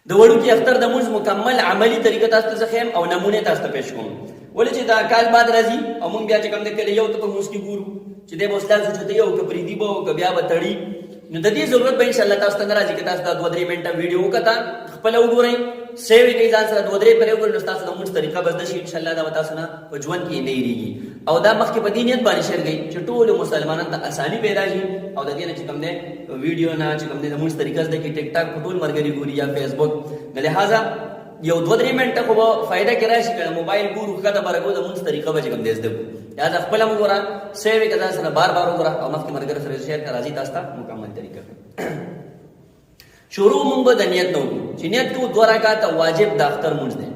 د وړوکي اختر د مونځ مکمل عملی طریقه تاسو ته خیم او نمونه تاسو ته پیش کوم. ولې چې دا کال بعد راځي او مونږ بیا چې کوم د کله یو ته په مونږ کې ګورو چې د بوسلان سوچته یو کپری دی بو ک بیا وتړي، نو د دې ضرورت به ان شاء الله تاسو ته راځي چې تاسو دا 2-3 منټه ویډیو وکړه خپل وګورئ، سیو کې ځان سره 2-3 پرې وګورئ، نو تاسو د مونږ طریقه بس د شي ان شاء الله دا تاسو نه په ژوند کې نه ایریږي. او دا مخکې په دینیت باندې شر گئی چې ټول مسلمانانو ته اساني پیدا شي او د دې نه چې کوم نه ویډیو نه چې کوم نه موږ طریقې د کې ټیک ټاک ټول مرګري ګوري یا فیسبوک، لہذا یو 2-3 منټه کو فائدہ کې راشي کله موبایل ګورو کده برګو د موږ طریقه به کوم دې زده لہذا خپل موږ ورا سیو کې ځان سره بار بار وګوره او مخکې مرګر سره شیر راځي تاسو ته مکمل طریقه. شروع موږ د نیت نو چې نیت کو 2 رکعات واجب د اختر موږ دي،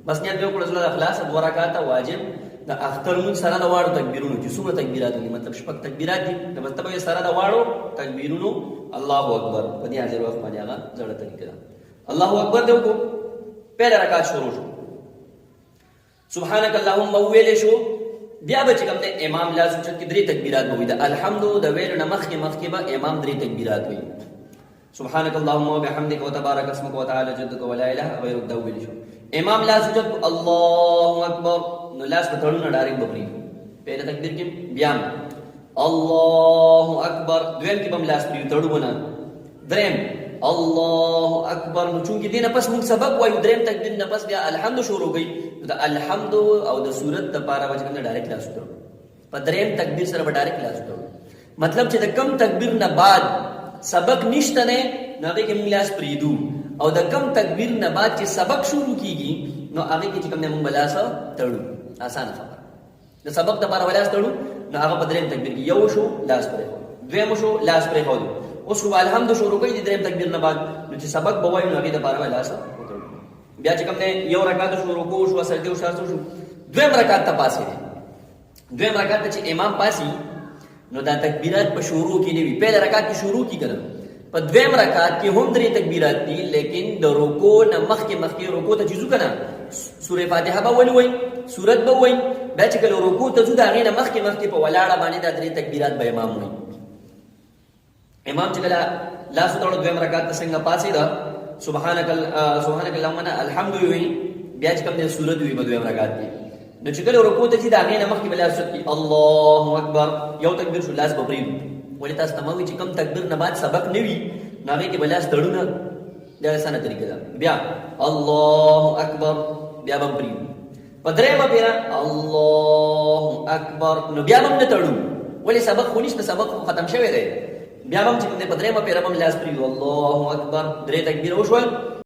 بس نیت یو کړو د اخلاص 2 رکعات واجب د اختر موږ سره د واړو تکبیرونو چې څومره تکبیرات دي، مطلب شپږ تکبیرات دي، د مطلب سره د واړو تکبیرونو الله اکبر په دې حاضر وخت باندې هغه ځړه طریقه ده. الله اکبر دیو کو پہلا رکعت شروع شو، سبحانك اللهم ویل شو، بیا به چې کوم د امام لازم چې 3 تکبیرات وي، د الحمد د ویل نه مخکې به امام 3 تکبیرات وي، سبحانك اللهم وبحمدك وتبارك اسمك وتعالى جدك ولا اله غيرك دا ویل شو. امام لازم چې الله اکبر نو لاس په تړو نه ډایرکټ بپری پہلا تکبیر کې بیا الله اکبر، دویم کې بم لاس پری تړو نه، دریم الله اکبر، نو چونکی دینه پس موږ سبق وایو دریم تکبیر نه پس بیا الحمد شروع گئی، د الحمد او د سورت د پاره وجه کنه ډایرکټ لاس تړو، په دریم تکبیر سره ډایرکټ لاس تړو، مطلب چې د کم تکبیر نه بعد سبق نشته نه هغه کې موږ لاس پریدو، او د کم تکبیر نه بعد چې سبق شروع کیږي نو هغه کې چې کوم نه موږ لاس تړو. آسان خبره د سبق د لپاره ولاس تړو نو هغه په دریم تکبیر کې یو شو لاس پرې هو، دویم شو لاس پرې هو، اوس شو الحمد شروع کوي د دریم تکبیر نه بعد نو چې سبق بوای نو هغه د لپاره ولاس تړو. بیا چې کوم نه یو رکعت شروع کو شو سجده او شارته شو، دویم رکعت ته پاسې دی، دویم رکعت چې امام پاسي نو دا تکبیرات په شروع کې نه وي، پہلا رکعت کې شروع کی کړه، په دویم رکعت کې هم 3 تکبیرات دي، لیکن د رکوع نه مخکې رکوع ته چیزو کنه سوره فاتحه به ولوي، سورت به وای، بیا چې کله رکوع ته ځو دا غینه مخکې په ولاړه باندې دا 3 تکبیرات به امام وای. امام چې کله لاس تړو دویم رکعت ته څنګه پاسې دا سبحانك اللهم الحمد وی، بیا چې کوم د سورت وی په دویم رکعت کې نو چې کله رکوع ته ځي دا غینه مخکې بل ارشد کی الله اکبر یو تکبیر شو لاس به پرې ولې تاسو تمامي چې کم تکبیر نه بعد سبق نوي ناغه کې بلاس تړونه دا اسانه طریقه ده، بیا الله اکبر بیا به پرې پدری ما پیرا الله اکبر نو بیا هم نه تړو ولې سبق خو نشته، سبق ختم شوی دی، بیا هم چې پدری ما پیرا هم لاس پرې الله اکبر 3 تکبیر وشول